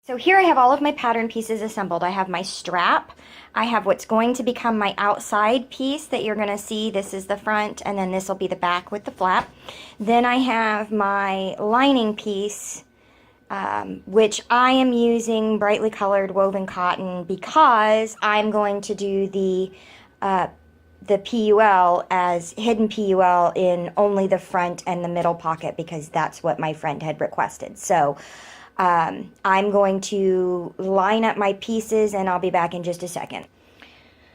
So here I have all of my pattern pieces assembled. I have my strap, I have what's going to become my outside piece that you're going to see. This is the front, and then this will be the back with the flap. Then I have my lining piece, which I am using brightly colored woven cotton because I'm going to do the PUL as hidden PUL in only the front and the middle pocket because that's what my friend had requested. So I'm going to line up my pieces and I'll be back in just a second.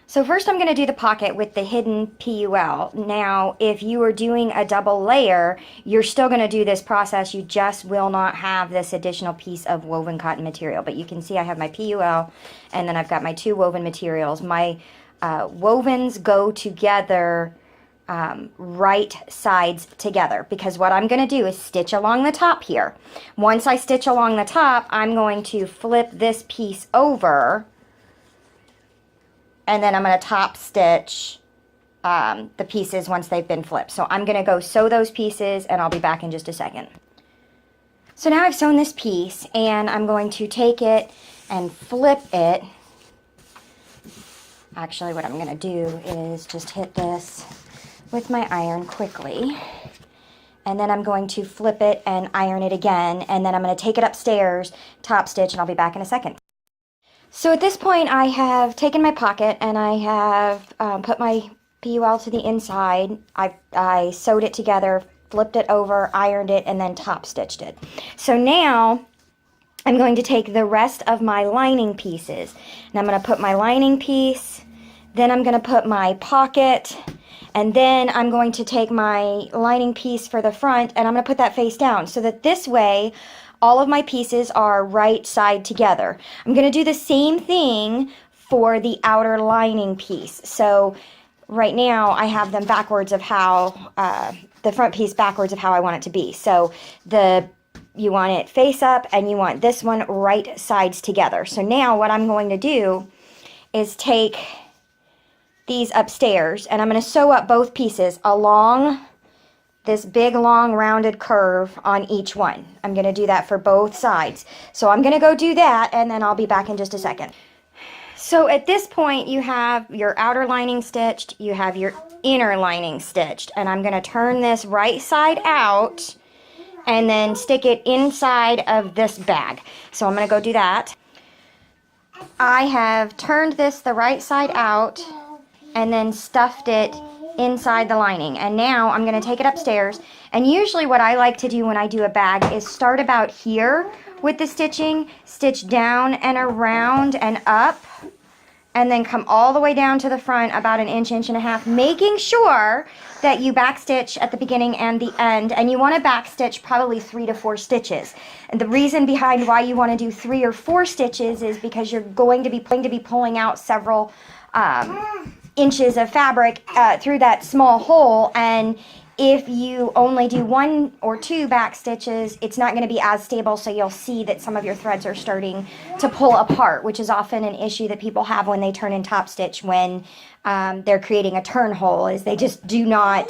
So first I'm going to do the pocket with the hidden PUL. Now, if you are doing a double layer, you're still going to do this process. You just will not have this additional piece of woven cotton material. But you can see I have my PUL and then I've got my two woven materials. My wovens go together right sides together because what I'm going to do is stitch along the top here. Once I stitch along the top, I'm going to flip this piece over and then I'm going to top stitch the pieces once they've been flipped. So I'm going to go sew those pieces and I'll be back in just a second. So now I've sewn this piece and I'm going to take it and flip it. Actually, what I'm going to do is just hit this with my iron quickly, and then I'm going to flip it and iron it again, and then I'm going to take it upstairs, top stitch, and I'll be back in a second. So at this point I have taken my pocket and I have put my PUL to the inside. I sewed it together, flipped it over, ironed it, and then top stitched it. So now I'm going to take the rest of my lining pieces, and I'm going to put my lining piece, then I'm going to put my pocket, and then I'm going to take my lining piece for the front and I'm going to put that face down so that this way all of my pieces are right side together. I'm going to do the same thing for the outer lining piece. So right now I have them backwards of how, the front piece backwards of how I want it to be. So you want it face up and you want this one right sides together. So now what I'm going to do is take these upstairs and I'm going to sew up both pieces along this big long rounded curve on each one. I'm going to do that for both sides. So I'm going to go do that and then I'll be back in just a second. So at this point you have your outer lining stitched, you have your inner lining stitched, and I'm going to turn this right side out and then stick it inside of this bag. So I'm going to go do that. I have turned this the right side out and then stuffed it inside the lining. And now I'm going to take it upstairs. And usually what I like to do when I do a bag is start about here with the stitching, stitch down and around and up, and then come all the way down to the front about an inch, inch and a half, making sure that you backstitch at the beginning and the end. And you want to backstitch probably 3 to 4 stitches. And the reason behind why you want to do 3 or 4 stitches is because you're going to be pulling out several inches of fabric through that small hole, and if you only do 1 or 2 back stitches, it's not going to be as stable, so you'll see that some of your threads are starting to pull apart, which is often an issue that people have when they turn in top stitch when they're creating a turn hole, is they just do not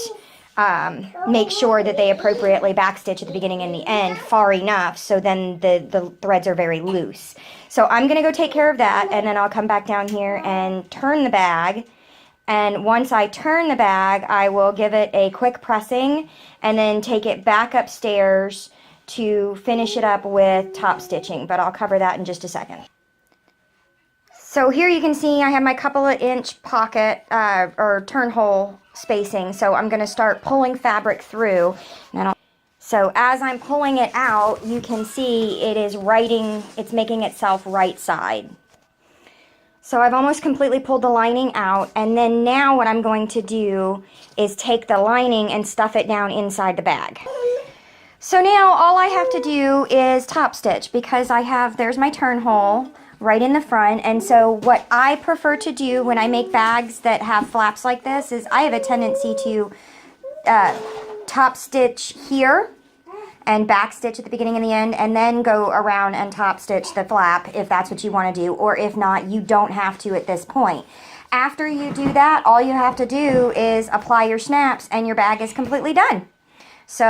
make sure that they appropriately backstitch at the beginning and the end far enough, so then the threads are very loose. So I'm going to go take care of that, and then I'll come back down here and turn the bag. And once I turn the bag, I will give it a quick pressing and then take it back upstairs to finish it up with top stitching, but I'll cover that in just a second. So here you can see I have my couple of inch pocket or turn hole spacing, so I'm going to start pulling fabric through. So as I'm pulling it out, you can see it's making itself right side. So I've almost completely pulled the lining out, and then now what I'm going to do is take the lining and stuff it down inside the bag. So now all I have to do is top stitch because there's my turn hole right in the front, and so what I prefer to do when I make bags that have flaps like this is I have a tendency to top stitch here and back stitch at the beginning and the end, and then go around and top stitch the flap if that's what you want to do, or if not, you don't have to at this point. After you do that, all you have to do is apply your snaps and your bag is completely done. So